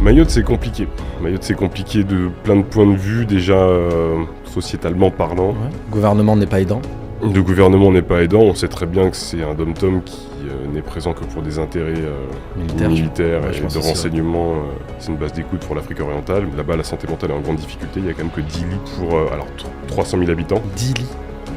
Mayotte, c'est compliqué. Mayotte, c'est compliqué de plein de points de vue, déjà sociétalement parlant. Ouais. Le gouvernement n'est pas aidant. Le gouvernement n'est pas aidant. On sait très bien que c'est un dom-tom qui n'est présent que pour des intérêts militaires et de renseignement. C'est une base d'écoute pour l'Afrique orientale. Là-bas, la santé mentale est en grande difficulté. Il n'y a quand même que 10 lits pour 300 000 habitants. 10 lits.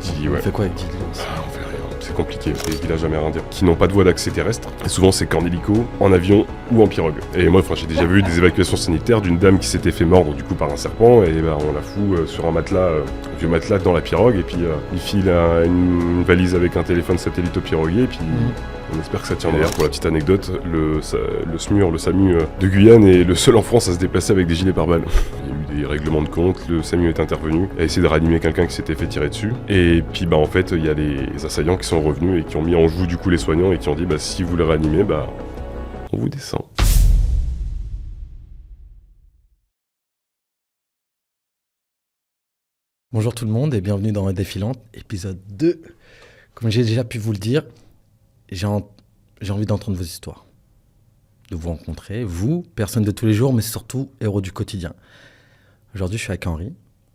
10 lits, ouais. On fait quoi avec 10 lits? On fait rien. C'est compliqué, c'est des villages amérindiens qui n'ont pas de voie d'accès terrestre. Et souvent, c'est qu'en hélico, en avion ou en pirogue. Et moi, j'ai déjà vu des évacuations sanitaires d'une dame qui s'était fait mordre du coup par un serpent. Et on la fout sur un matelas, un vieux matelas dans la pirogue. Et puis, il file une valise avec un téléphone satellite au piroguier. Et puis, on espère que ça tient. D'ailleurs, pour la petite anecdote, le SMUR, le SAMU de Guyane est le seul en France à se déplacer avec des gilets pare-balles. Il y a eu des règlements de compte, le SAMU est intervenu, a essayé de réanimer quelqu'un qui s'était fait tirer dessus. Et puis, en fait, il y a les assaillants qui sont revenus et qui ont mis en joue du coup les soignants et qui ont dit si vous le réanimez, on vous descend. Bonjour tout le monde et bienvenue dans Défilante, épisode 2. Comme j'ai déjà pu vous le dire, j'ai envie d'entendre vos histoires, de vous rencontrer, vous, personnes de tous les jours, mais surtout héros du quotidien. Aujourd'hui, je suis avec Henri.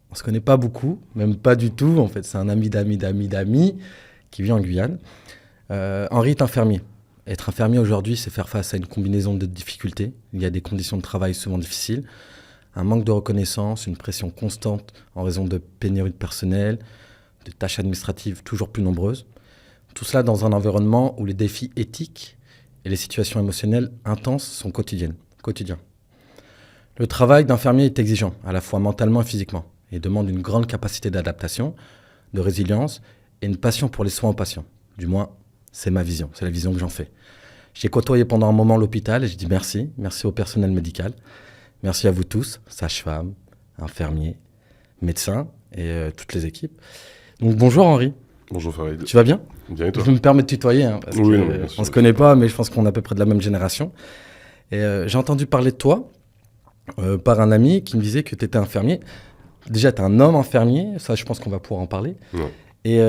On se connaît pas beaucoup, même pas du tout. En fait, c'est un ami d'amis qui vit en Guyane. Henri est infirmier. Être infirmier aujourd'hui, c'est faire face à une combinaison de difficultés. Il y a des conditions de travail souvent difficiles, un manque de reconnaissance, une pression constante en raison de pénurie de personnel, de tâches administratives toujours plus nombreuses. Tout cela dans un environnement où les défis éthiques et les situations émotionnelles intenses sont quotidiens. Le travail d'infirmier est exigeant, à la fois mentalement et physiquement, et demande une grande capacité d'adaptation, de résilience et une passion pour les soins aux patients. Du moins, c'est ma vision, c'est la vision que j'en fais. J'ai côtoyé pendant un moment l'hôpital et je dis merci au personnel médical. Merci à vous tous, sages-femmes, infirmiers, médecins et toutes les équipes. Donc bonjour Henri. Bonjour Farid. Tu vas bien? Bien et toi? Je me permets de tutoyer, parce oui, on ne se connaît pas, mais je pense qu'on est à peu près de la même génération. Et j'ai entendu parler de toi par un ami qui me disait que tu étais infirmier. Déjà, tu es un homme infirmier, ça je pense qu'on va pouvoir en parler. Ouais. Et,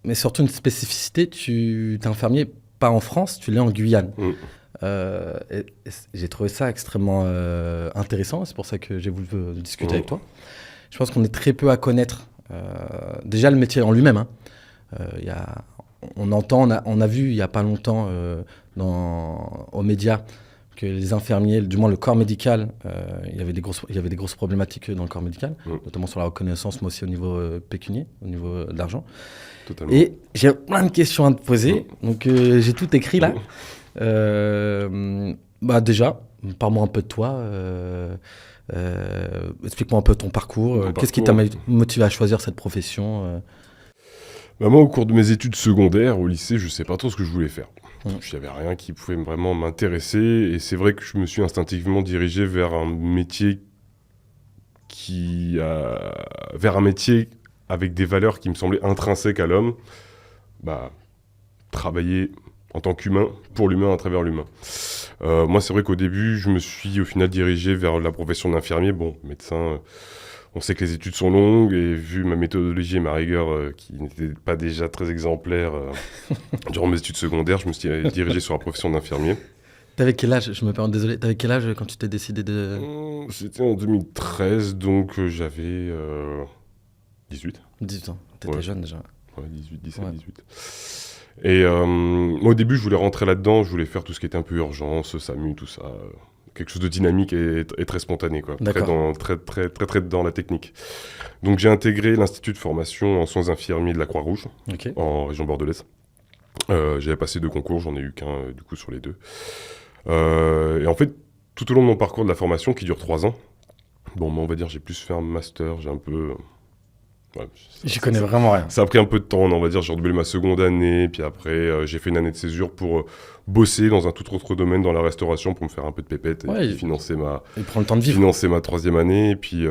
mais surtout une spécificité, tu es infirmier pas en France, tu l'es en Guyane. Et j'ai trouvé ça extrêmement intéressant, c'est pour ça que j'ai voulu discuter avec toi. Je pense qu'on est très peu à connaître déjà le métier en lui-même. On a vu il n'y a pas longtemps aux médias que les infirmiers, du moins le corps médical, il y avait des grosses problématiques dans le corps médical, notamment sur la reconnaissance, mais aussi au niveau pécunier, au niveau de l'argent. Totalement. Et j'ai plein de questions à te poser, donc j'ai tout écrit là. Déjà, parle-moi un peu de toi. Explique-moi un peu ton parcours. Qu'est-ce qui t'a motivé à choisir cette profession Moi, au cours de mes études secondaires, au lycée, je ne sais pas trop ce que je voulais faire. Il n'y avait rien qui pouvait vraiment m'intéresser. Et c'est vrai que je me suis instinctivement dirigé vers un métier avec des valeurs qui me semblaient intrinsèques à l'homme. Travailler en tant qu'humain, pour l'humain, à travers l'humain. Moi, c'est vrai qu'au début, je me suis au final dirigé vers la profession d'infirmier. Bon, médecin, on sait que les études sont longues, et vu ma méthodologie et ma rigueur, qui n'étaient pas déjà très exemplaires durant mes études secondaires, je me suis dirigé sur la profession d'infirmier. T'avais quel âge? Je me permets, désolé. T'avais quel âge quand tu t'es décidé de... C'était en 2013, donc j'avais 18. 18 ans. T'étais jeune déjà. Ouais, 18. Et moi, au début, je voulais rentrer là-dedans, je voulais faire tout ce qui était un peu urgence, SAMU, tout ça. Quelque chose de dynamique et très spontané, quoi. Très dans la technique. Donc j'ai intégré l'Institut de formation en soins infirmiers de la Croix-Rouge, en région bordelaise. J'avais passé 2 concours, j'en ai eu qu'un du coup sur les 2. Et en fait, tout au long de mon parcours de la formation, qui dure 3 ans, on va dire j'ai plus fait un master, j'ai un peu... J'y connais vraiment rien. Ça a pris un peu de temps, on va dire. J'ai redoublé ma seconde année, puis après, j'ai fait une année de césure pour bosser dans un tout autre domaine, dans la restauration, pour me faire un peu de pépette et financer ma 3e année. Et puis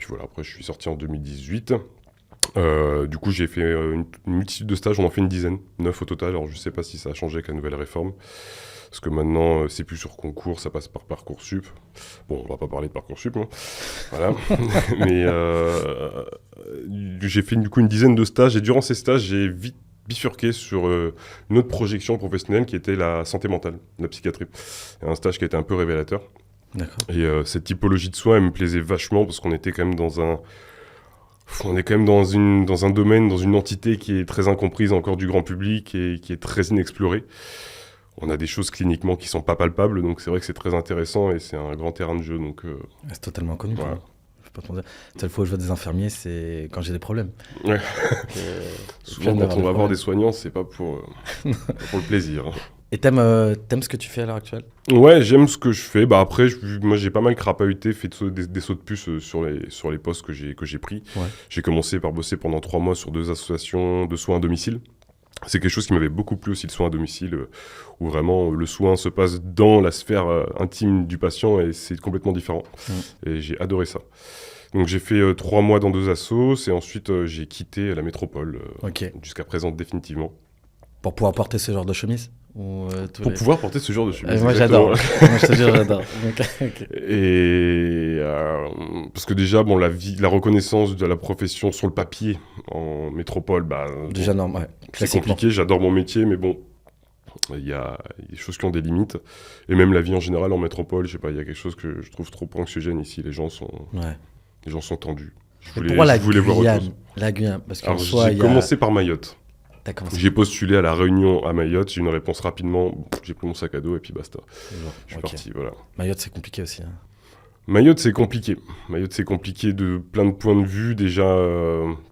voilà, après, je suis sorti en 2018. Du coup, j'ai fait une multitude de stages, on en fait une dizaine, 9 au total. Alors, je sais pas si ça a changé avec la nouvelle réforme. Parce que maintenant, c'est plus sur concours, ça passe par Parcoursup. Bon, on va pas parler de Parcoursup, hein. Voilà. Mais j'ai fait du coup une dizaine de stages, et durant ces stages, j'ai vite bifurqué sur une autre projection professionnelle qui était la santé mentale, la psychiatrie. Un stage qui a été un peu révélateur. D'accord. Et cette typologie de soins, elle me plaisait vachement parce qu'on était quand même dans un... On est quand même dans un domaine, dans une entité qui est très incomprise encore du grand public et qui est très inexplorée. On a des choses cliniquement qui sont pas palpables, donc c'est vrai que c'est très intéressant et c'est un grand terrain de jeu. Donc, C'est totalement connu. voilà. Quoi. Je vais pas te mentir. La seule fois où je vois des infirmiers, c'est quand j'ai des problèmes. Ouais. J'aime Souvent, quand d'avoir on des va voir problèmes. des soignants, c'est pas pour le plaisir. Et t'aimes ce que tu fais à l'heure actuelle? Ouais, j'aime ce que je fais. Bah après, moi j'ai pas mal crapahuté, fait des sauts de puce sur les postes que j'ai pris. Ouais. J'ai commencé par bosser pendant 3 mois sur 2 associations de soins à domicile. C'est quelque chose qui m'avait beaucoup plu aussi, le soin à domicile, où vraiment le soin se passe dans la sphère intime du patient et c'est complètement différent. Et j'ai adoré ça. Donc j'ai fait 3 mois dans 2 assos et ensuite j'ai quitté la métropole Ok. jusqu'à présent définitivement. Pour pouvoir porter ce genre de chemise ou, tous Pour les- pouvoir porter ce genre de chemise. Moi exactement. j'adore. Moi je te jure j'adore. Donc, ok. Et parce que déjà, bon, la reconnaissance de la profession sur le papier en métropole, bah, Déjà normal. Ouais. c'est Classiquement. compliqué. J'adore mon métier, mais bon, il y a des choses qui ont des limites. Et même la vie en général en métropole, je sais pas, il y a quelque chose que je trouve trop anxiogène ici. Les gens sont tendus. Je Et pourquoi la voulais voir autre chose. Guyane? La Guyane, parce qu'en Alors, soi, j'ai commencé par Mayotte. T'as commencé. J'ai postulé à la Réunion à Mayotte. J'ai eu une réponse rapidement. J'ai pris mon sac à dos et puis basta. Je suis Ok. parti. Voilà. Mayotte, c'est compliqué aussi. Hein. Mayotte, c'est compliqué. Mayotte, c'est compliqué de plein de points de vue, déjà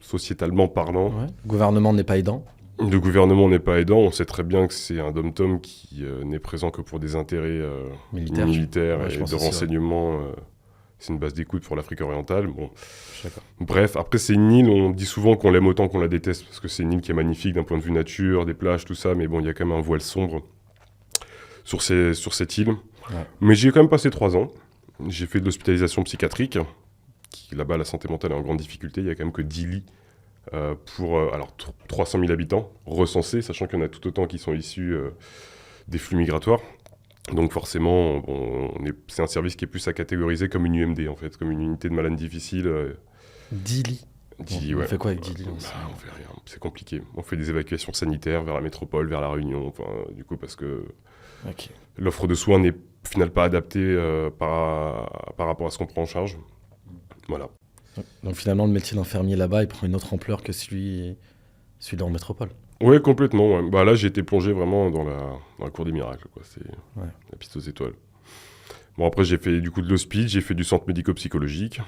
sociétalement parlant. Ouais. Le gouvernement n'est pas aidant. Le gouvernement n'est pas aidant. On sait très bien que c'est un dom-tom qui n'est présent que pour des intérêts Militaire. militaires Ouais, je et pense de aussi, ouais. renseignement. C'est une base d'écoute pour l'Afrique orientale. Bon. Je suis d'accord. Bref, après, c'est une île, on dit souvent qu'on l'aime autant qu'on la déteste, parce que c'est une île qui est magnifique d'un point de vue nature, des plages, tout ça, mais bon, il y a quand même un voile sombre sur cette île. Ouais. Mais j'y ai quand même passé 3 ans. J'ai fait de l'hospitalisation psychiatrique, qui là-bas, la santé mentale est en grande difficulté. Il y a quand même que 10 lits pour 300 000 habitants recensés, sachant qu'il y en a tout autant qui sont issus des flux migratoires. Donc forcément, c'est un service qui est plus à catégoriser comme une UMD, en fait, comme une unité de malades difficiles. 10 lits. 10 lits, On ouais. fait quoi avec 10 lits On fait rien, c'est compliqué. On fait des évacuations sanitaires vers la métropole, vers la Réunion, enfin, du coup, parce que Ok. l'offre de soins n'est au final pas adaptée par rapport à ce qu'on prend en charge. Voilà. Donc finalement, le métier d'infirmier là-bas, il prend une autre ampleur que celui en métropole. Ouais, complètement. Ouais. Bah, là, j'ai été plongé vraiment dans la cour des miracles, quoi. C'est la piste aux étoiles. Bon, après, j'ai fait du coup de l'hospice, j'ai fait du centre médico-psychologique.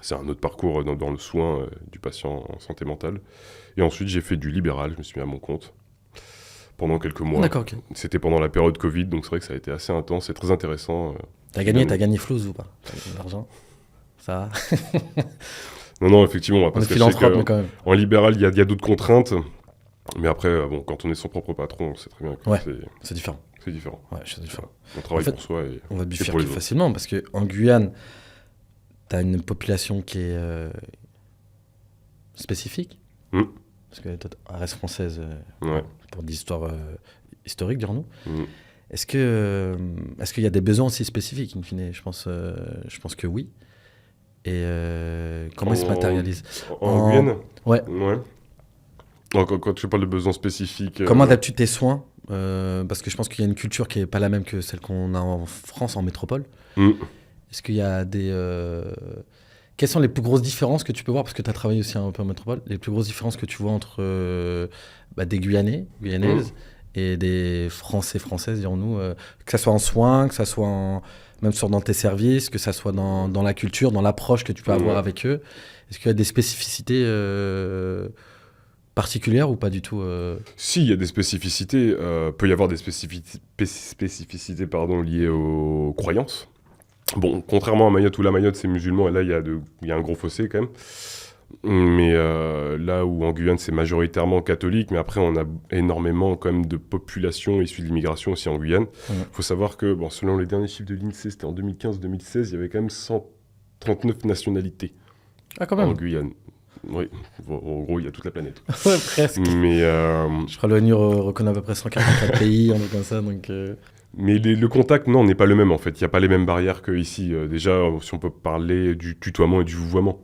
C'est un autre parcours dans le soin du patient en santé mentale. Et ensuite, j'ai fait du libéral, je me suis mis à mon compte pendant quelques mois. D'accord, ok. C'était pendant la période Covid, donc c'est vrai que ça a été assez intense et très intéressant. T'as gagné Flouze ou pas? T'as gagné de l'argent? Ça va? Non, effectivement, on va On pas est se cacher philanthrope, que mais quand même. en libéral, il y a d'autres contraintes. Mais après, quand on est son propre patron, on sait très bien que Ouais. C'est différent. c'est différent. Ouais, c'est différent. On travaille En fait, pour soi et On va pour bifurquer les autres. facilement parce qu'en Guyane, tu as une population qui est spécifique. Mm. Parce que toi, elle reste française Ouais. pour des histoires historiques, dirons-nous. Mm. Est-ce qu'il y a des besoins aussi spécifiques, in fine? Je pense que oui. Et comment ils se matérialisent? En Guyane Ouais. Ouais. Alors, quand tu parles de besoins spécifiques... Comment adaptes-tu tes soins? Parce que je pense qu'il y a une culture qui n'est pas la même que celle qu'on a en France, en métropole. Mm. Est-ce qu'il y a des... Quelles sont les plus grosses différences que tu peux voir? Parce que tu as travaillé aussi un peu en métropole. Les plus grosses différences que tu vois entre des Guyanaises et des Françaises, dirons-nous. Que ça soit en soins, que ça soit même dans tes services, que ça soit dans la culture, dans l'approche que tu peux avoir avec eux. Est-ce qu'il y a des spécificités particulières ou pas du tout Si, il y a des spécificités. Peut y avoir des spécificités liées aux croyances. Bon, contrairement à Mayotte, où la Mayotte c'est musulman, et là il y a un gros fossé quand même. Mais là où en Guyane c'est majoritairement catholique, mais après on a énormément quand même de populations issues de l'immigration aussi en Guyane. Il faut savoir que selon les derniers chiffres de l'INSEE, c'était en 2015-2016, il y avait quand même 139 nationalités quand en même. Guyane. Oui, en gros il y a toute la planète. Ouais, presque. Mais Je crois que l'ONU reconnaît à peu près 144 pays, un truc comme ça. Donc, Mais le contact, non, n'est pas le même en fait. Il n'y a pas les mêmes barrières qu'ici. Déjà, si on peut parler du tutoiement et du vouvoiement.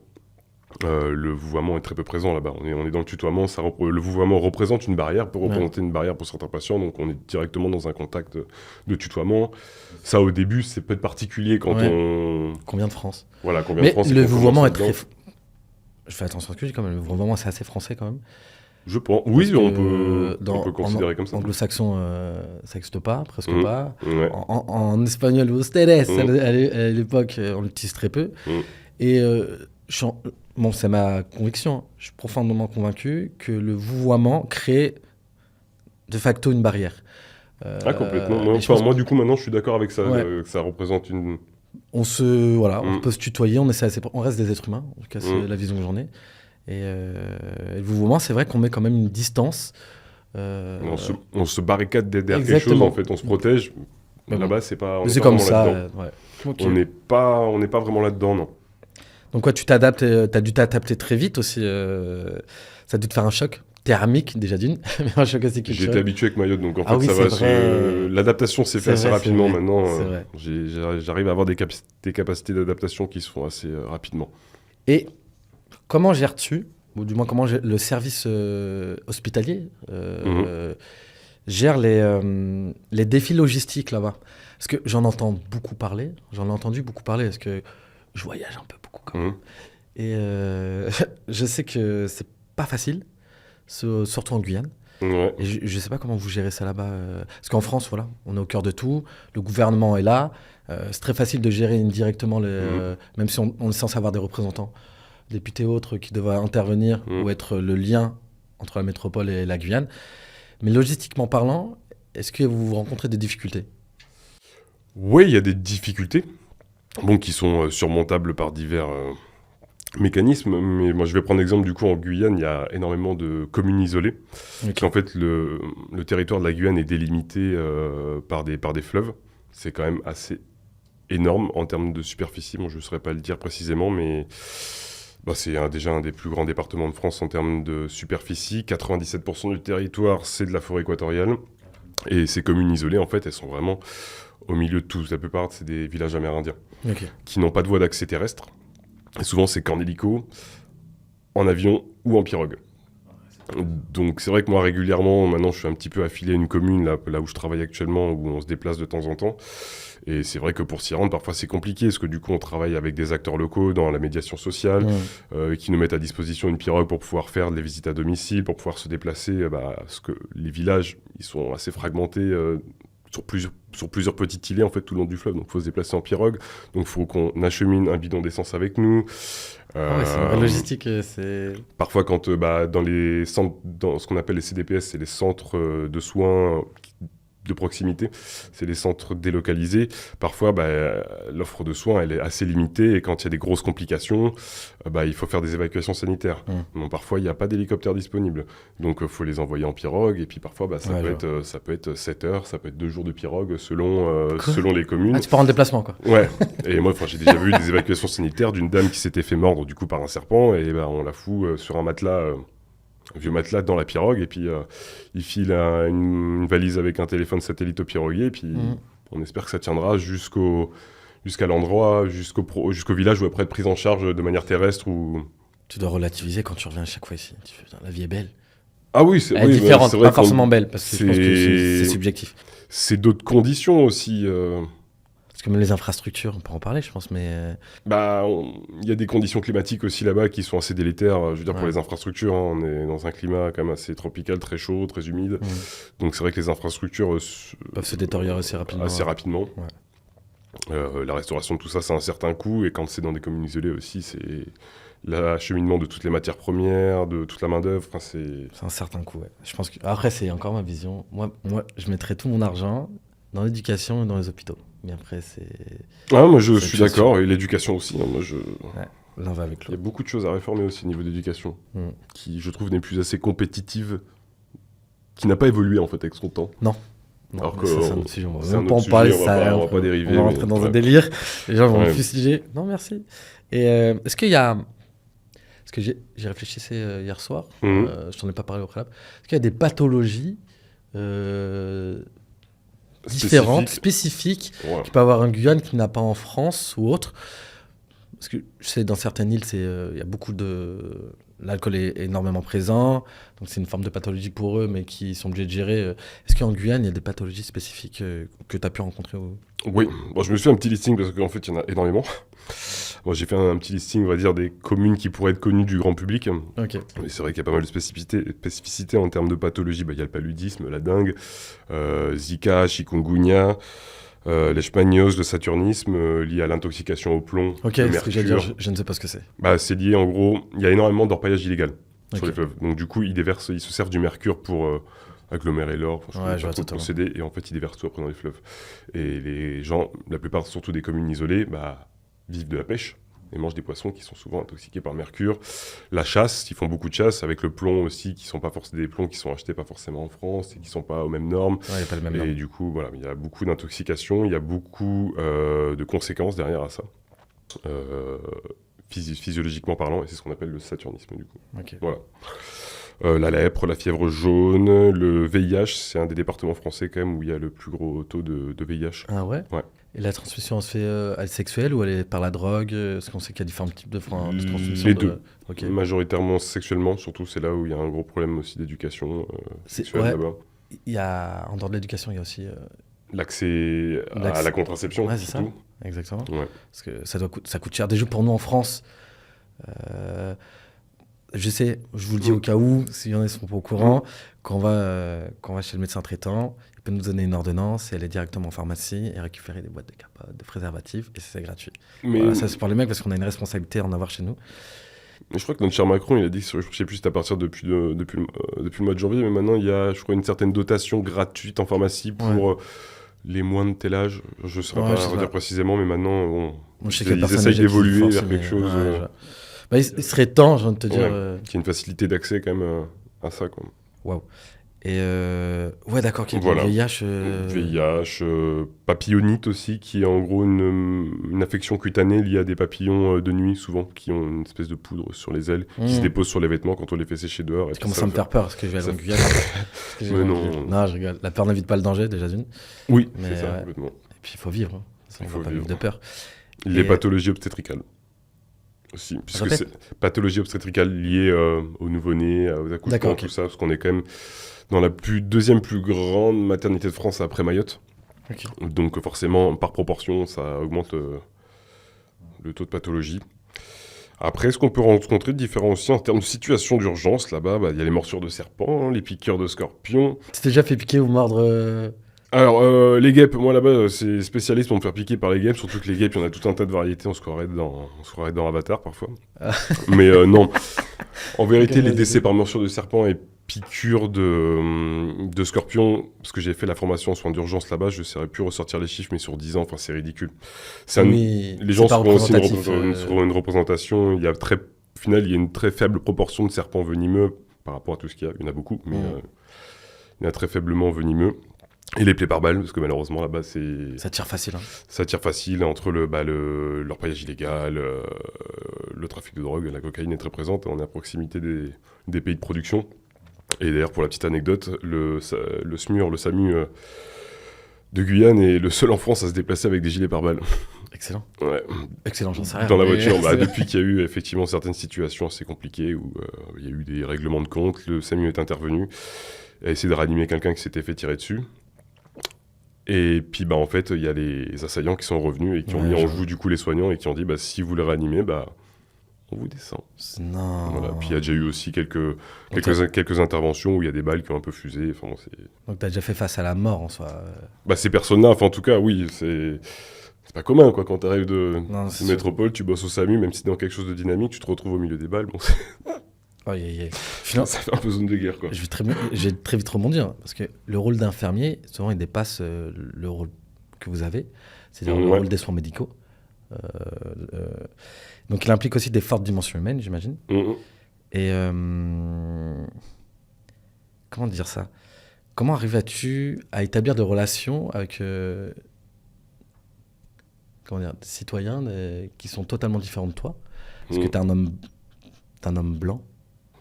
Le vouvoiement est très peu présent là-bas. On est dans le tutoiement. Le vouvoiement représente une barrière, peut représenter une barrière pour certains patients, donc on est directement dans un contact de tutoiement. Ça, au début, c'est peut-être particulier quand on... Combien de France? Voilà, combien de France. Mais le vouvoiement est très... Je fais attention à ce que je dis quand même. Le vouvoiement, c'est assez français quand même. Je pense. Oui, on peut considérer comme ça. Anglo-saxon, ça n'existe pas, presque pas. Ouais. En espagnol, ustedes, à l'époque, on l'utilise très peu. Et bon, c'est ma conviction. Je suis profondément convaincu que le vouvoiement crée de facto une barrière. Complètement. Moi, du coup, maintenant, je suis d'accord avec ça. Que ça représente une... On peut se tutoyer, on reste des êtres humains. En tout cas, c'est la vision que j'en ai. Et le vouvoiement, c'est vrai qu'on met quand même une distance. On se barricade derrière quelque chose, en fait. On se protège. Mais là-bas, c'est pas... C'est comme ça. Okay. On n'est pas vraiment là-dedans, non. Donc, tu t'adaptes, t'as dû t'adapter très vite aussi. Ça a dû te faire un choc thermique, déjà d'une, mais un choc assez culturel. J'étais habitué avec Mayotte, donc en fait, ça va. L'adaptation s'est faite assez rapidement maintenant. J'arrive à avoir des capacités d'adaptation qui se font assez rapidement. Et comment gères-tu, ou du moins comment le service hospitalier gère les défis logistiques là-bas? Parce que j'en ai entendu beaucoup parler, parce que je voyage un peu beaucoup quand même. Et je sais que c'est pas facile, surtout en Guyane. Ouais. Et je sais pas comment vous gérez ça là-bas. Parce qu'en France, voilà, on est au cœur de tout, le gouvernement est là, c'est très facile de gérer indirectement, même si on est censé avoir des représentants, députés autres qui doivent intervenir ou être le lien entre la métropole et la Guyane. Mais logistiquement parlant, est-ce que vous rencontrez des difficultés? Oui, il y a des difficultés qui sont surmontables par divers mécanismes. Mais moi, je vais prendre l'exemple du coup en Guyane, il y a énormément de communes isolées. Okay. En fait, le territoire de la Guyane est délimité par des fleuves. C'est quand même assez énorme en termes de superficie. Bon, je ne saurais pas le dire précisément, mais c'est déjà un des plus grands départements de France en termes de superficie. 97% du territoire, c'est de la forêt équatoriale. Et ces communes isolées, en fait, elles sont vraiment au milieu de tout. La plupart, c'est des villages amérindiens qui n'ont pas de voie d'accès terrestre. Et souvent, c'est qu'en hélico, en avion ou en pirogue. Donc, c'est vrai que moi, régulièrement, maintenant, je suis un petit peu affilié à une commune, là où je travaille actuellement, où on se déplace de temps en temps. Et c'est vrai que pour s'y rendre, parfois, c'est compliqué, parce que du coup, on travaille avec des acteurs locaux dans la médiation sociale, qui nous mettent à disposition une pirogue pour pouvoir faire des visites à domicile, pour pouvoir se déplacer, parce que les villages, ils sont assez fragmentés sur plusieurs petits îlets en fait tout le long du fleuve, donc il faut se déplacer en pirogue, donc il faut qu'on achemine un bidon d'essence avec nous. C'est une vraie logistique. Parfois quand dans les centres, dans ce qu'on appelle les CDPS, c'est les centres de soins de proximité, c'est les centres délocalisés. Parfois, l'offre de soins, elle est assez limitée et quand il y a des grosses complications, il faut faire des évacuations sanitaires. Donc, parfois, il n'y a pas d'hélicoptère disponible. Donc, il faut les envoyer en pirogue et puis parfois, ça peut être 7 heures, ça peut être 2 jours de pirogue selon les communes. Ah, tu pars en déplacement, quoi. Ouais. Et moi, j'ai déjà vu des évacuations sanitaires d'une dame qui s'était fait mordre du coup par un serpent et on la fout sur un matelas... un vieux matelas dans la pirogue et puis il file une valise avec un téléphone satellite au piroguier et puis on espère que ça tiendra jusqu'à l'endroit, jusqu'au village où après être prise en charge de manière terrestre ou... Tu dois relativiser quand tu reviens à chaque fois ici. Tu fais, la vie est belle. Ah oui, elle est différente, pas forcément belle parce que je pense que c'est subjectif. C'est d'autres conditions aussi. Parce que même les infrastructures, on peut en parler, je pense, mais... il y a des conditions climatiques aussi là-bas qui sont assez délétères, je veux dire, pour les infrastructures. On est dans un climat quand même assez tropical, très chaud, très humide. Donc c'est vrai que les infrastructures... peuvent se détériorer assez rapidement. La restauration de tout ça, c'est un certain coût. Et quand c'est dans des communes isolées aussi, c'est l'acheminement de toutes les matières premières, de toute la main-d'œuvre. C'est un certain coût, ouais. Je pense que... Après, c'est encore ma vision. Moi, je mettrais tout mon argent dans l'éducation et dans les hôpitaux. Mais après, c'est... moi, je suis d'accord. Et l'éducation aussi. L'un va avec l'autre. Il y a beaucoup de choses à réformer aussi au niveau d'éducation, qui, je trouve, n'est plus assez compétitive, qui n'a pas évolué, en fait, avec son temps. Non. Alors que c'est un autre sujet. On va même pas en parler, on va pas dériver. On va rentrer dans un délire. Les gens vont me fustiger. Non, merci. Et est-ce qu'il y a... Parce que j'y réfléchissais hier soir. Je t'en ai pas parlé au préalable. Est-ce qu'il y a des pathologies... différentes, spécifiques, qui peut avoir un Guyane qui n'a pas en France ou autre. parce que je sais, dans certaines îles, il y a beaucoup de... L'alcool est énormément présent, donc c'est une forme de pathologie pour eux, mais qui sont obligés de gérer. Est-ce qu'en Guyane, il y a des pathologies spécifiques que tu as pu rencontrer Oui, bon, je me suis fait un petit listing parce qu'en fait, il y en a énormément. Bon, j'ai fait un petit listing, on va dire, des communes qui pourraient être connues du grand public. Ok. Mais c'est vrai qu'il y a pas mal de spécificités en termes de pathologie. Bah, il y a le paludisme, la dengue, Zika, chikungunya, leishmaniose, le saturnisme, lié à l'intoxication au plomb, Ok, le ce mercure. que j'allais dire, je ne sais pas ce que c'est. Bah, c'est lié, en gros, il y a énormément d'orpaillage illégal sur Ok. les fleuves. Donc du coup, ils se servent du mercure pour agglomérer l'or, Ouais, je vois pas trop le totalement. procédé, et en fait, ils déversent tout après dans les fleuves. Et les gens, la plupart, surtout des communes isolées, bah, vivent de la pêche et mangent des poissons qui sont souvent intoxiqués par mercure. La chasse, ils font beaucoup de chasse, avec le plomb aussi, qui sont pas forcément des plombs qui sont achetés pas forcément en France et qui sont pas aux mêmes normes. Ouais, il n'y a pas le même Et nom. du coup, voilà, il y a beaucoup d'intoxication, il y a beaucoup de conséquences derrière à ça. Physiologiquement parlant, et c'est ce qu'on appelle le saturnisme du coup. Ok. Voilà. La lèpre, la fièvre jaune, le VIH, c'est un des départements français quand même où il y a le plus gros taux de VIH. Ah ouais. Ouais. Et la transmission, elle se fait elle est sexuelle ou elle est par la drogue? Est-ce qu'on sait qu'il y a différents types de transmission Les deux. Ok. Majoritairement sexuellement, surtout c'est là où il y a un gros problème aussi d'éducation sexuelle Ouais. là-bas. Il y a, en dehors de l'éducation, il y a aussi... L'accès à L'accès- la contraception, Ouais, c'est ça. surtout. Exactement. Ouais. Parce que ça coûte cher. Déjà pour nous en France, je sais, je vous le dis au cas où, s'il y en a qui ne sont pas au courant, quand on va chez le médecin traitant, il peut nous donner une ordonnance et aller directement en pharmacie et récupérer des boîtes de capotes, de préservatifs, et c'est gratuit. Mais Voilà, ça c'est pour les mecs parce qu'on a une responsabilité à en avoir chez nous. je crois que notre cher Macron, il a dit, je sais plus si c'est à partir depuis le mois de janvier, mais maintenant il y a, je crois, une certaine dotation gratuite en pharmacie pour les moins de tel âge. Je ne saurais Ouais, pas je sais redire pas. précisément, mais maintenant, bon, Moi, je sais qu'il y a ils personne essayent déjà qui d'évoluer force, vers mais- quelque chose ouais, je vois. Bah, il serait temps, j'ai envie de te dire. Ouais. qui a une facilité d'accès quand même à ça. Quoi. Waouh. Et ouais, d'accord, qu'il y a Voilà. du VIH. VIH, papillonite aussi, qui est en gros une affection cutanée liée à des papillons de nuit, souvent, qui ont une espèce de poudre sur les ailes, qui se dépose sur les vêtements quand on les fait sécher dehors. Et Tu puis commences ça à me fait- faire peur parce que je vais aller ça en fait- Guyane. Parce que j'ai Mais envie non. de- Non, je rigole. La peur n'évite pas le danger, déjà d'une. Oui, Mais c'est ça, ouais. complètement. Et puis il faut vivre. Hein. Sinon, Il on faut va pas vivre. vivre de peur. Les Et- pathologies obstétricales aussi, puisque Répète. c'est pathologies obstétricales liées aux nouveau-nés, aux accouchements, D'accord, ok. tout ça, parce qu'on est quand même dans la deuxième plus grande maternité de France après Mayotte. Ok. Donc forcément, par proportion, ça augmente le taux de pathologie. Après, ce qu'on peut rencontrer de différent aussi en termes de situation d'urgence, là-bas, il y a les morsures de serpents, les piqûres de scorpions. Tu t'es déjà fait piquer ou mordre Alors, les guêpes, moi là-bas, c'est spécialiste pour me faire piquer par les guêpes, surtout que les guêpes, il y en a tout un tas de variétés, on se croirait dans Avatar parfois. Ah. Mais non, en vérité, Ok, les vas-y. décès par morsure de serpent et piqûres de scorpions, parce que j'ai fait la formation en soins d'urgence là-bas, je ne saurais plus ressortir les chiffres, mais sur 10 ans, enfin c'est ridicule. C'est un- Oui, les gens c'est pas seront aussi représentatif, une représentation, il y a au final, il y a une très faible proportion de serpents venimeux par rapport à tout ce qu'il y a, il y en a beaucoup, mais il y en a très faiblement venimeux. Et les plaies par balles, parce que malheureusement là-bas, Ça tire facile. Hein. ça tire facile entre l'orpaillage illégal, le trafic de drogue, la cocaïne est très présente, on est à proximité des pays de production. Et d'ailleurs, pour la petite anecdote, le SMUR, le SAMU de Guyane est le seul en France à se déplacer avec des gilets pare-balles. Excellent. Ouais. Excellent, j'en sais rien. Dans la mais- voiture, depuis qu'il y a eu effectivement certaines situations assez compliquées où il y a eu des règlements de compte, le SAMU est intervenu, a essayé de réanimer quelqu'un qui s'était fait tirer dessus. Et puis en fait, il y a les assaillants qui sont revenus et qui ont Ouais, mis en je- joue du coup les soignants et qui ont dit si vous le réanimez, on vous descend. Non. Voilà. Puis il y a déjà eu aussi quelques t'as- quelques interventions où il y a des balles qui ont un peu fusé. Enfin, bon, Donc t'as déjà fait face à la mort en soi. ces personnes-là, enfin en tout cas, oui, c'est pas commun quoi. Quand tu arrives de Non, c'est métropole, tu bosses au SAMU, même si c'est dans quelque chose de dynamique, tu te retrouves au milieu des balles. Bon, Aïe, aïe, aïe. Finalement, ça fait un peu zone de guerre quoi. je vais très vite rebondir parce que le rôle d'infirmier, souvent, il dépasse le rôle que vous avez, c'est-à-dire le Ouais. rôle des soins médicaux. Donc, il implique aussi des fortes dimensions humaines, j'imagine. Mhm. Et comment dire ça? Comment arrives-tu à établir des relations avec des citoyens qui sont totalement différents de toi? Parce que Mhm. t'es un homme blanc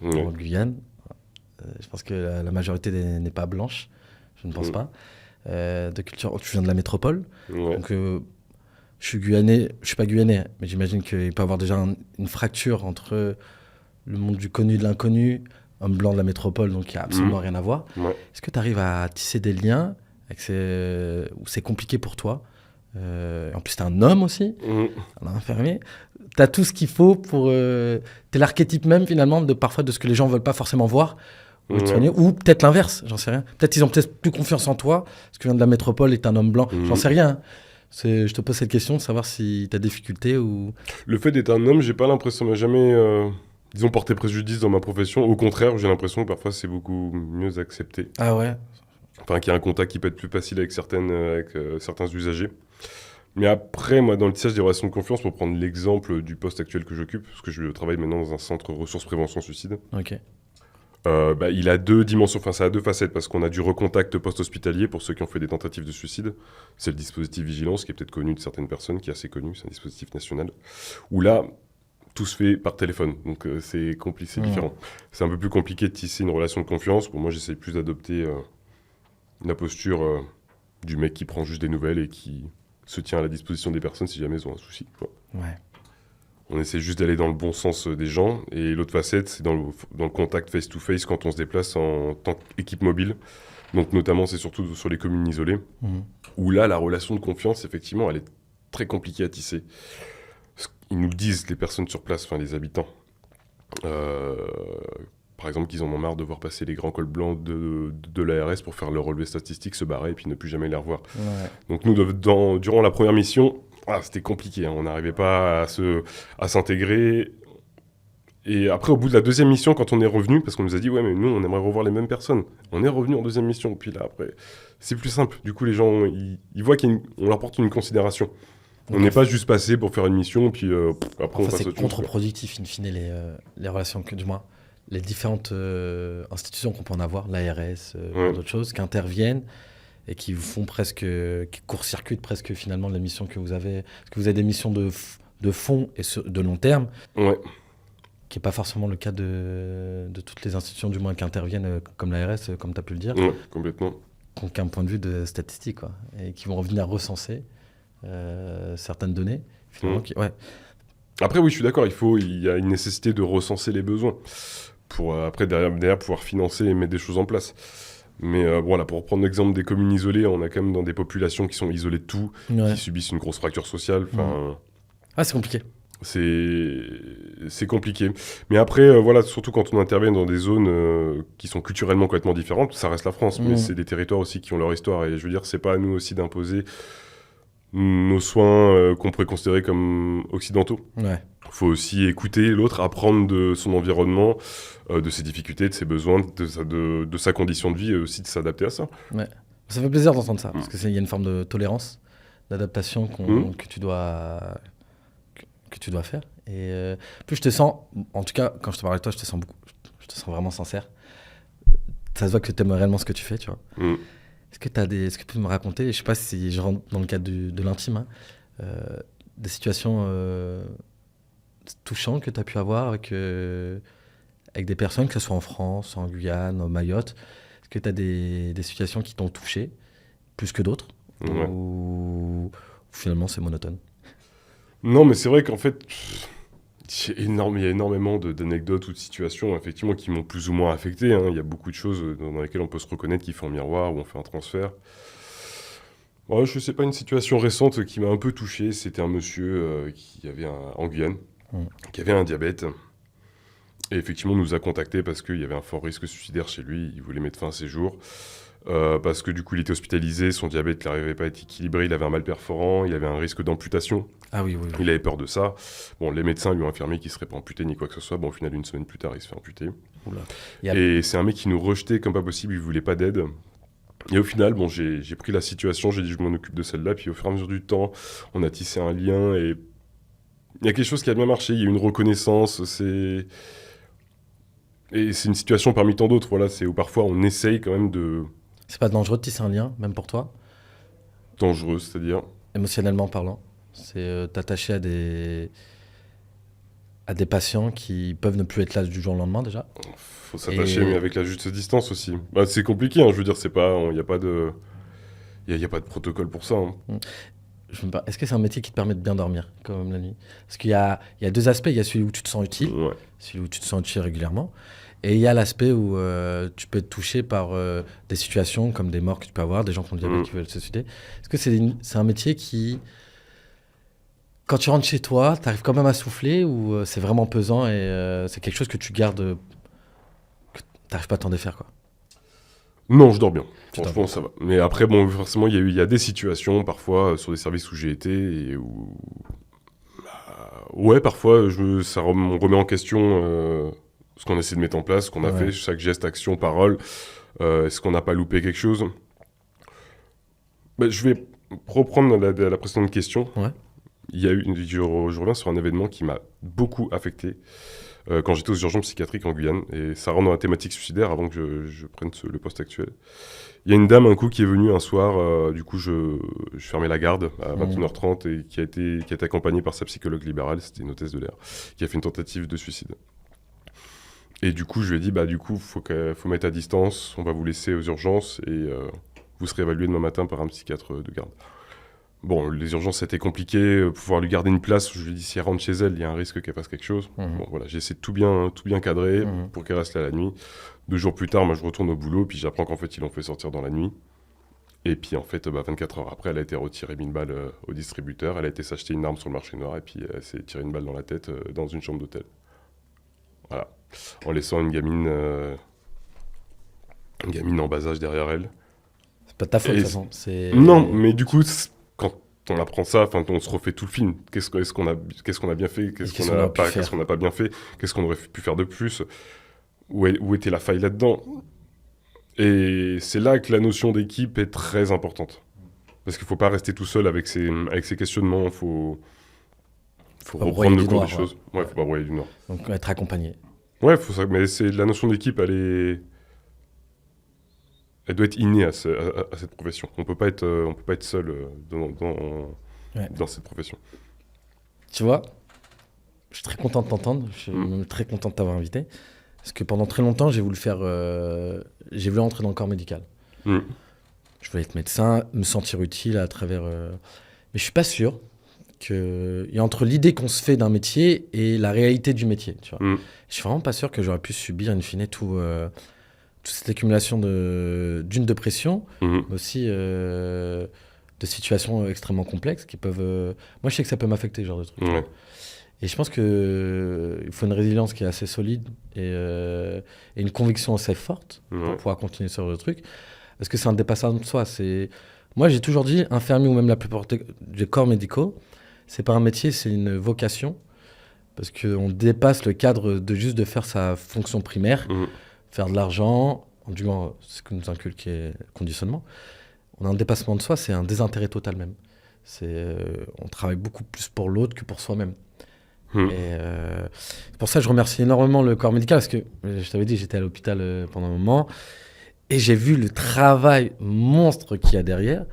Ouais. en Guyane. Je pense que la majorité n'est pas blanche, je ne pense Mhm. pas. De culture, tu viens de la métropole, Ouais. donc je suis guyanais, je suis pas guyanais, mais j'imagine qu'il peut y avoir déjà une fracture entre le monde du connu et de l'inconnu, homme blanc de la métropole, donc il n'y a absolument rien à voir. Ouais. Est-ce que tu arrives à tisser des liens où c'est compliqué pour toi? En plus, tu es un homme aussi, un infirmier. Tu as tout ce qu'il faut pour... tu es l'archétype même, finalement, parfois de ce que les gens ne veulent pas forcément voir. Ou peut-être l'inverse, j'en sais rien. Peut-être ils ont peut-être plus confiance en toi, parce que tu viens de la métropole et tu es un homme blanc. J'en sais rien. Je te pose cette question de savoir si tu as des difficultés ou... Le fait d'être un homme, j'ai pas l'impression, m'a jamais, disons, porté préjudice dans ma profession. Au contraire, j'ai l'impression que parfois c'est beaucoup mieux accepté. Ah ouais? Enfin, qu'il y a un contact qui peut être plus facile avec certains usagers. Mais après, moi, dans le tissage des relations de confiance, pour prendre l'exemple du poste actuel que j'occupe, parce que je travaille maintenant dans un centre ressources prévention suicide. Ok. Il a deux dimensions, enfin ça a deux facettes, parce qu'on a du recontact post-hospitalier pour ceux qui ont fait des tentatives de suicide. C'est le dispositif Vigilance, qui est peut-être connu de certaines personnes, qui est assez connu, c'est un dispositif national. Où là, tout se fait par téléphone, donc c'est différent. C'est un peu plus compliqué de tisser une relation de confiance. Pour moi, j'essaie plus d'adopter la posture du mec qui prend juste des nouvelles et qui se tient à la disposition des personnes si jamais elles ont un souci. Ouais. On essaie juste d'aller dans le bon sens des gens. Et l'autre facette, c'est dans le contact face-to-face quand on se déplace en tant qu'équipe mobile. Donc notamment, c'est surtout sur les communes isolées, où là, la relation de confiance, effectivement, elle est très compliquée à tisser. Ils nous le disent, les personnes sur place, enfin les habitants. Par exemple, qu'ils en ont marre de voir passer les grands cols blancs de l'ARS pour faire leur relevé statistique, se barrer et puis ne plus jamais les revoir. Ouais. Donc nous, durant la première mission, c'était compliqué, hein. On n'arrivait pas à s'intégrer. Et après, au bout de la deuxième mission, quand on est revenu, parce qu'on nous a dit « Ouais, mais nous, on aimerait revoir les mêmes personnes. » On est revenu en deuxième mission. Puis là, après, c'est plus simple. Du coup, les gens, ils voient qu'on leur porte une considération. Donc, on n'est pas juste passé pour faire une mission, puis après, on passe à autre chose. C'est contre-productif, in fine, les relations, du moins, les différentes institutions qu'on peut en avoir, l'ARS, d'autres choses, qui interviennent et qui vous font presque, qui court-circuitent presque finalement les missions que vous avez. Parce que vous avez des missions de fond et de long terme, qui n'est pas forcément le cas de toutes les institutions, du moins, qui interviennent, comme l'ARS, comme tu as pu le dire. Ouais, complètement. Qui ont un point de vue de statistique, quoi, et qui vont revenir recenser certaines données. Finalement, Après, oui, je suis d'accord, il y a une nécessité de recenser les besoins pour après, derrière pouvoir financer et mettre des choses en place. Mais voilà, pour reprendre l'exemple des communes isolées, on a quand même dans des populations qui sont isolées de tout, qui subissent une grosse fracture sociale. C'est compliqué. C'est compliqué. Mais après, voilà, surtout quand on intervient dans des zones qui sont culturellement complètement différentes, ça reste la France, mais c'est des territoires aussi qui ont leur histoire. Et je veux dire, c'est pas à nous aussi d'imposer nos soins qu'on pourrait considérer comme occidentaux. Ouais. Il faut aussi écouter l'autre, apprendre de son environnement, de ses difficultés, de ses besoins, de sa condition de vie et aussi de s'adapter à ça. Ouais. Ça fait plaisir d'entendre ça, parce qu'il y a une forme de tolérance, d'adaptation que tu dois faire. Et plus je te sens, en tout cas, quand je te parle avec toi, je te sens vraiment sincère. Ça se voit que tu aimes réellement ce que tu fais, tu vois. Est-ce que tu peux me raconter, je ne sais pas si je rentre dans le cadre de l'intime, des situations touchantes que tu as pu avoir avec des personnes, que ce soit en France, en Guyane, en Mayotte. Est-ce que tu as des situations qui t'ont touché plus que d'autres, ou finalement c'est monotone? Non, mais c'est vrai qu'en fait, il y a énormément d'anecdotes ou de situations effectivement qui m'ont plus ou moins affecté. Il y a beaucoup de choses dans lesquelles on peut se reconnaître, qui font un miroir, où on fait un transfert. Bon, je sais pas, une situation récente qui m'a un peu touché, c'était un monsieur qui avait en Guyane, qui avait un diabète. Et effectivement, nous a contactés parce qu'il y avait un fort risque suicidaire chez lui, il voulait mettre fin à ses jours. Parce que du coup, il était hospitalisé, son diabète n'arrivait pas à être équilibré, il avait un mal perforant, il avait un risque d'amputation. Ah oui. Il avait peur de ça. Bon, les médecins lui ont affirmé qu'il ne serait pas amputé ni quoi que ce soit. Bon, au final, une semaine plus tard, il se fait amputer. Oula. Et c'est un mec qui nous rejetait comme pas possible, il voulait pas d'aide. Et au final, bon, j'ai pris la situation, j'ai dit je m'en occupe de celle-là, puis au fur et à mesure du temps, on a tissé un lien et il y a quelque chose qui a bien marché, il y a eu une reconnaissance, et c'est une situation parmi tant d'autres, voilà, c'est où parfois on essaye quand même de... C'est pas dangereux de tisser un lien, même pour toi? Dangereux, c'est-à-dire? Émotionnellement parlant. C'est t'attacher à des patients qui peuvent ne plus être là du jour au lendemain déjà. Faut s'attacher, mais avec la juste distance aussi. Bah, c'est compliqué, hein, je veux dire, c'est pas... Il n'y a pas de protocole pour ça. est-ce que c'est un métier qui te permet de bien dormir, comme la nuit? Parce qu'il y a deux aspects. Il y a celui où tu te sens utile, Ouais. celui où tu te sens utile régulièrement. Et il y a l'aspect où tu peux être touché par des situations comme des morts que tu peux avoir, des gens qui ont le diabète qui veulent se suicider. Est-ce que c'est un métier qui, quand tu rentres chez toi, tu arrives quand même à souffler ou c'est vraiment pesant et c'est quelque chose que tu gardes, que tu n'arrives pas à t'en défaire, quoi? Non, je dors bien. Tu dors Franchement, ça va. Mais après, bon, forcément, il y a des situations, parfois, sur des services où j'ai été, et où... Ouais, parfois, on remet en question ce qu'on essaie de mettre en place, ce qu'on a fait, chaque geste, action, parole. Est-ce qu'on n'a pas loupé quelque chose? Je vais reprendre la précédente question. Ouais. Je reviens sur un événement qui m'a beaucoup affecté quand j'étais aux urgences psychiatriques en Guyane. Et ça rentre dans la thématique suicidaire avant que je prenne le poste actuel. Il y a une dame, un coup, qui est venue un soir. Du coup, je fermais la garde à 21h30 et qui a été accompagnée par sa psychologue libérale, c'était une hôtesse de l'air, qui a fait une tentative de suicide. Et du coup, je lui ai dit, du coup, faut mettre à distance, on va vous laisser aux urgences et vous serez évalué demain matin par un psychiatre de garde. Bon, les urgences, c'était compliqué, pouvoir lui garder une place. Je lui ai dit, si elle rentre chez elle, il y a un risque qu'elle fasse quelque chose. Bon, voilà, j'ai essayé de tout bien cadrer pour qu'elle reste là la nuit. 2 jours plus tard, moi, je retourne au boulot, puis j'apprends qu'en fait, ils l'ont fait sortir dans la nuit. Et puis, en fait, 24 heures après, elle a été retirée 1000 balles au distributeur. Elle a été s'acheter une arme sur le marché noir, et puis elle s'est tirée une balle dans la tête dans une chambre d'hôtel. Voilà. En laissant une gamine en bas âge derrière elle. C'est pas de ta faute, de toute façon. Non, mais du coup, quand on apprend ça, on se refait tout le film. Qu'est-ce qu'on a bien fait, qu'est-ce qu'on n'a pas bien fait, qu'est-ce qu'on aurait pu faire de plus, où était la faille là-dedans. Et c'est là que la notion d'équipe est très importante. Parce qu'il ne faut pas rester tout seul avec ses questionnements, il faut reprendre le cours des choses. Ouais, faut pas broyer du noir. Donc être accompagné. Ouais, mais la notion d'équipe, elle doit être innée à cette profession. On peut pas être seul dans cette profession. Tu vois, je suis très content de t'entendre. Je suis même très content de t'avoir invité. Parce que pendant très longtemps, j'ai voulu entrer dans le corps médical. Je voulais être médecin, me sentir utile à travers... Mais je suis pas sûr qu'il y a entre l'idée qu'on se fait d'un métier et la réalité du métier. Tu vois. Je suis vraiment pas sûr que j'aurais pu subir in fine toute cette accumulation d'une de pression, mais aussi de situations extrêmement complexes qui peuvent... Moi, je sais que ça peut m'affecter, ce genre de truc. Ouais. Et je pense qu'il faut une résilience qui est assez solide et une conviction assez forte pour pouvoir continuer ce genre de truc. Parce que c'est un dépassement de soi. Moi, j'ai toujours dit, infirmier ou même la plupart des corps médicaux, c'est pas un métier, c'est une vocation. Parce qu'on dépasse le cadre de juste de faire sa fonction primaire, faire de l'argent, du moins, c'est ce que nous inculque le conditionnement. On a un dépassement de soi, c'est un désintérêt total même. On travaille beaucoup plus pour l'autre que pour soi-même. Et pour ça, je remercie énormément le corps médical parce que, je t'avais dit, j'étais à l'hôpital pendant un moment et j'ai vu le travail monstre qu'il y a derrière.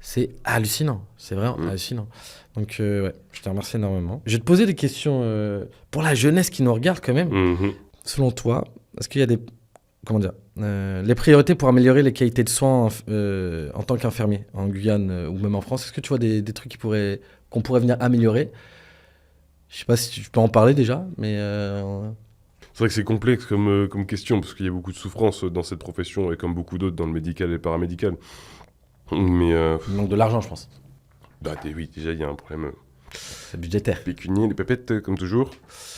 C'est hallucinant, c'est vraiment hallucinant. Donc, ouais, je te remercie énormément. Je vais te poser des questions pour la jeunesse qui nous regarde quand même. Selon toi, est-ce qu'il y a les priorités pour améliorer les qualités de soins en tant qu'infirmier en Guyane ou même en France? Est-ce que tu vois des trucs qu'on pourrait venir améliorer? Je sais pas si tu peux en parler déjà, mais... C'est vrai que c'est complexe comme question, parce qu'il y a beaucoup de souffrance dans cette profession, et comme beaucoup d'autres dans le médical et le paramédical. Mais... Il manque de l'argent, je pense. Oui, déjà, il y a un problème... C'est budgétaire. Pécunier, les pépettes, comme toujours.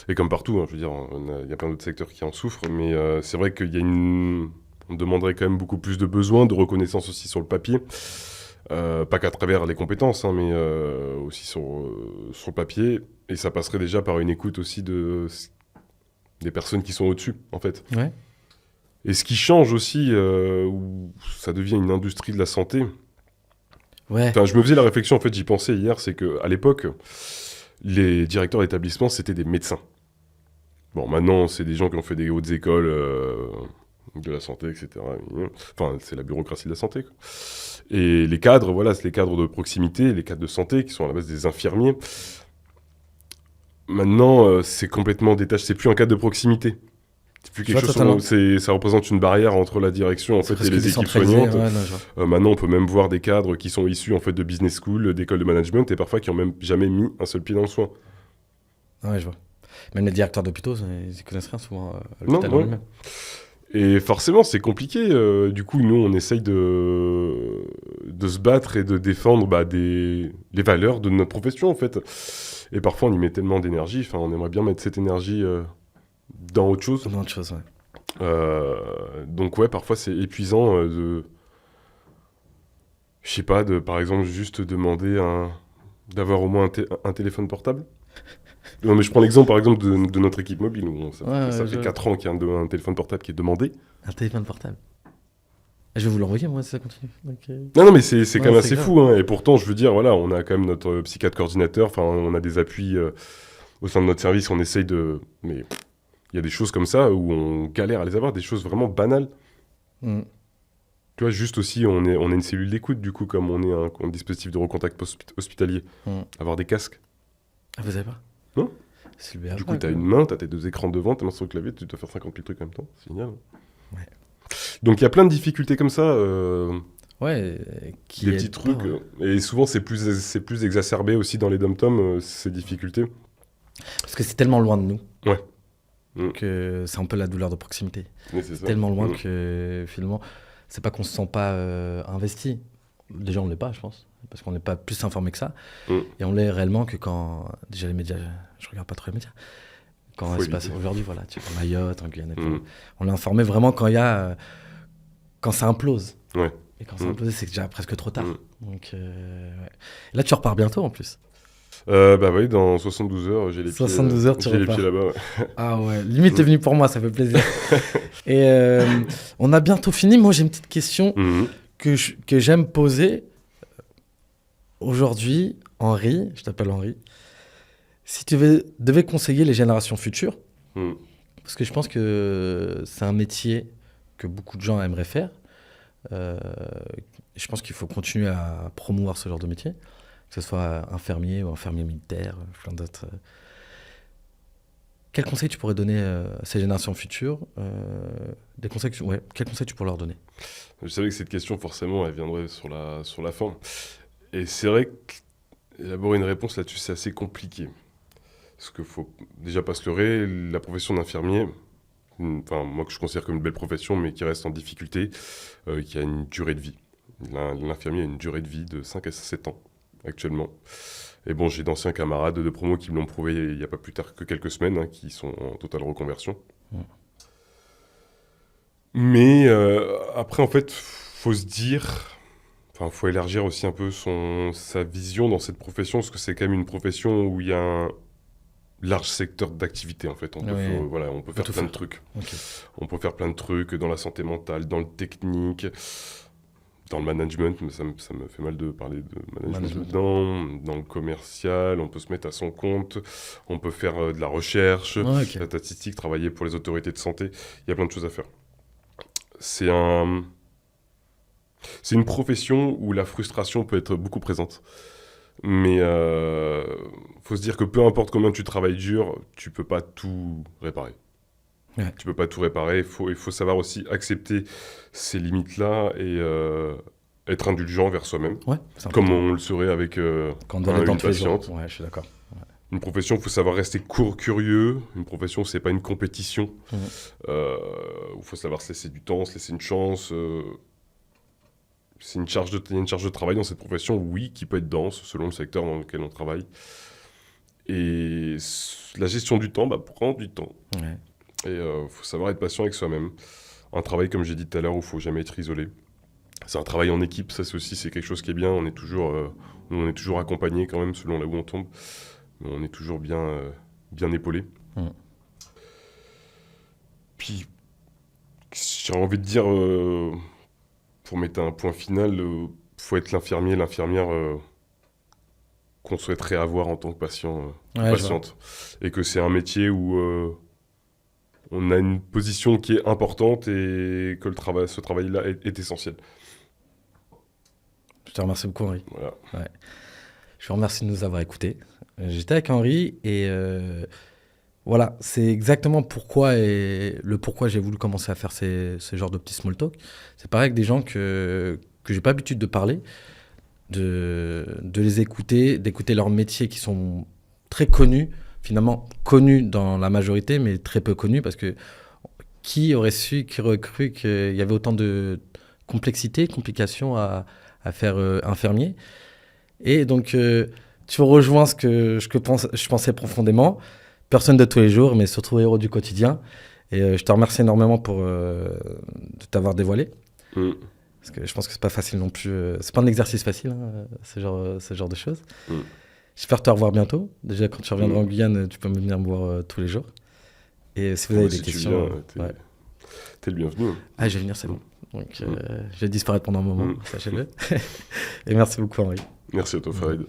Et comme partout, je veux dire, il y a plein d'autres secteurs qui en souffrent, mais c'est vrai qu'il y a on demanderait quand même beaucoup plus de besoins, de reconnaissance aussi sur le papier. Pas qu'à travers les compétences, mais aussi sur le papier. Et ça passerait déjà par une écoute aussi des personnes qui sont au-dessus, en fait. Ouais. Et ce qui change aussi, où ça devient une industrie de la santé. Ouais. Enfin, je me faisais la réflexion, en fait, j'y pensais hier, c'est qu'à l'époque, les directeurs d'établissement, c'était des médecins. Bon, maintenant, c'est des gens qui ont fait des hautes écoles de la santé, etc. Enfin, c'est la bureaucratie de la santé, quoi. Et les cadres, voilà, c'est les cadres de proximité, les cadres de santé, qui sont à la base des infirmiers. Maintenant, c'est complètement détaché, c'est plus un cadre de proximité. C'est plus Je vois quelque chose, totalement. ça représente une barrière entre la direction en C'est fait et presque les équipes décentralisé. soignantes. Ouais, non, je vois. Maintenant, on peut même voir des cadres qui sont issus en fait de business school, d'écoles de management et parfois qui ont même jamais mis un seul pied dans le soin. Ouais, je vois. Même les directeurs d'hôpitaux, ils connaissent rien souvent à Non, l'hôpital en ouais. lui-même. Et forcément, c'est compliqué. Du coup, nous, on essaye de se battre et de défendre les valeurs de notre profession, en fait. Et parfois, on y met tellement d'énergie. Enfin, on aimerait bien mettre cette énergie dans autre chose. Dans autre chose, ouais. Donc, ouais, parfois, c'est épuisant je sais pas, par exemple, juste demander d'avoir au moins un téléphone portable. Non, mais je prends l'exemple, par exemple, de notre équipe mobile. Où ça fait 4 ans qu'il y a un téléphone portable qui est demandé. Un téléphone portable. Je vais vous l'envoyer, moi, si ça continue. Donc, Non, mais c'est quand même c'est assez grave. fou. Hein. Et pourtant, je veux dire, voilà, on a quand même notre psychiatre coordinateur. Enfin, on a des appuis au sein de notre service. On essaye de... Mais il y a des choses comme ça où on galère à les avoir, des choses vraiment banales. Mm. Tu vois, juste aussi, on est une cellule d'écoute, du coup, comme on est un dispositif de recontact hospitalier. Mm. Avoir des casques. Ah, vous savez pas? Non. C'est le BA. Du coup, t'as une main, t'as tes 2 écrans devant, t'as main sur le clavier, tu dois faire 50 000 trucs en même temps. C'est génial. Hein. Ouais. Donc, il y a plein de difficultés comme ça. Ouais, qui Des aide petits pas, trucs. ouais. Et souvent, c'est plus exacerbé aussi dans les dom-toms, ces difficultés. Parce que c'est tellement loin de nous. Ouais. Mm. Que c'est un peu la douleur de proximité. Mais c'est ça. Tellement loin Mm. que finalement, c'est pas qu'on se sent pas investi. Déjà, on l'est pas, je pense. Parce qu'on n'est pas plus informé que ça. Mm. Et on l'est réellement que quand. Déjà, les médias, je regarde pas trop les médias. Quand Faut il se passe éviter. aujourd'hui, voilà, tu vois, Mayotte, en Guyane et tout. Mm. On est informé vraiment quand il y a. Quand ça implose. Ouais. Et quand ça Mm. implose, c'est déjà presque trop tard. Mm. Donc, ouais. Là, tu repars bientôt en plus. Bah oui, dans 72 heures, j'ai les 72 heures, tu j'ai les repars. pieds là-bas. Ouais. Ah ouais, limite, t'es venu pour moi, ça fait plaisir. Et on a bientôt fini. Moi, j'ai une petite question Mhm. que j'aime poser. Aujourd'hui, Henri, je t'appelle Henri, si tu devais conseiller les générations futures, Mhm. parce que je pense que c'est un métier que beaucoup de gens aimeraient faire, je pense qu'il faut continuer à promouvoir ce genre de métier, que ce soit infirmier ou infirmier militaire, plein d'autres. Quels conseils tu pourrais donner à ces générations futures des conseils quels conseils tu pourrais leur donner? Je savais que cette question, forcément, elle viendrait sur la fin. Et c'est vrai qu'élaborer une réponse là-dessus, c'est assez compliqué. Parce qu'il faut déjà pas se leurrer, la profession d'infirmier, enfin, moi que je considère comme une belle profession, mais qui reste en difficulté, qui a une durée de vie. L'infirmier a une durée de vie de 5 à 7 ans, actuellement. Et bon, j'ai d'anciens camarades de promo qui me l'ont prouvé il n'y a pas plus tard que quelques semaines, hein, qui sont en totale reconversion. Mm. Mais après, en fait, faut se dire... Enfin, faut élargir aussi un peu sa vision dans cette profession, parce que c'est quand même une profession où il y a un large secteur d'activité, en fait. On peut, Oui. voilà, on peut faire tout plein faire. de trucs. Ok. On peut faire plein de trucs dans la santé mentale, dans le technique, dans le management, mais ça me fait mal de parler de management dedans, dans le commercial, on peut se mettre à son compte, on peut faire de la recherche, Ouais, ok. la statistique, travailler pour les autorités de santé, il y a plein de choses à faire. C'est une profession où la frustration peut être beaucoup présente. Mais faut se dire que peu importe combien tu travailles dur, tu peux pas tout réparer. Ouais. Tu peux pas tout réparer. Il faut savoir aussi accepter ces limites-là et être indulgent vers soi-même, Ouais, c'est comme important. on le serait avec Quand on doit l'être dans une tous les jours. patiente. Ouais, je suis d'accord. Une profession, il faut savoir rester curieux. Une profession, c'est pas une compétition. Mhm. Il faut savoir se laisser du temps, se laisser une chance. Il y a une charge de travail dans cette profession, oui, qui peut être dense selon le secteur dans lequel on travaille. Et la gestion du temps prend du temps. Ouais. Et faut savoir être patient avec soi-même. Un travail, comme j'ai dit tout à l'heure, où il faut jamais être isolé. C'est un travail en équipe, ça c'est quelque chose qui est bien. On est toujours accompagné quand même, selon là où on tombe. Mais on est toujours bien épaulé. Mm. Puis, j'ai envie de dire... pour mettre un point final, faut être l'infirmière qu'on souhaiterait avoir en tant que patient, Ouais, patiente. Et que c'est un métier où on a une position qui est importante et que ce travail-là est essentiel. Je te remercie beaucoup, Henri. Voilà. Je vous remercie de nous avoir écoutés. J'étais avec Henri et Voilà, c'est exactement pourquoi j'ai voulu commencer à faire ce genre de petits small talk. C'est pareil avec des gens que j'ai pas l'habitude de parler, de les écouter, d'écouter leurs métiers qui sont très connus, finalement connus dans la majorité, mais très peu connus parce que qui aurait cru qu'il y avait autant de complications à faire infirmier. Et donc, tu rejoins ce que je pensais profondément. Personne de tous les jours, mais surtout héros du quotidien. Et je te remercie énormément de t'avoir dévoilé. Parce que je pense que c'est pas facile non plus. C'est pas un exercice facile, hein, ce genre de choses. J'espère te revoir bientôt. Déjà, quand tu reviendras en Guyane, tu peux venir me voir tous les jours. Et si vous avez des questions... T'es le bienvenu. Ah, je vais venir, c'est bon. Donc, je vais disparaître pendant un moment, sachez-le. Et merci beaucoup, Henri. Merci à toi, Farid.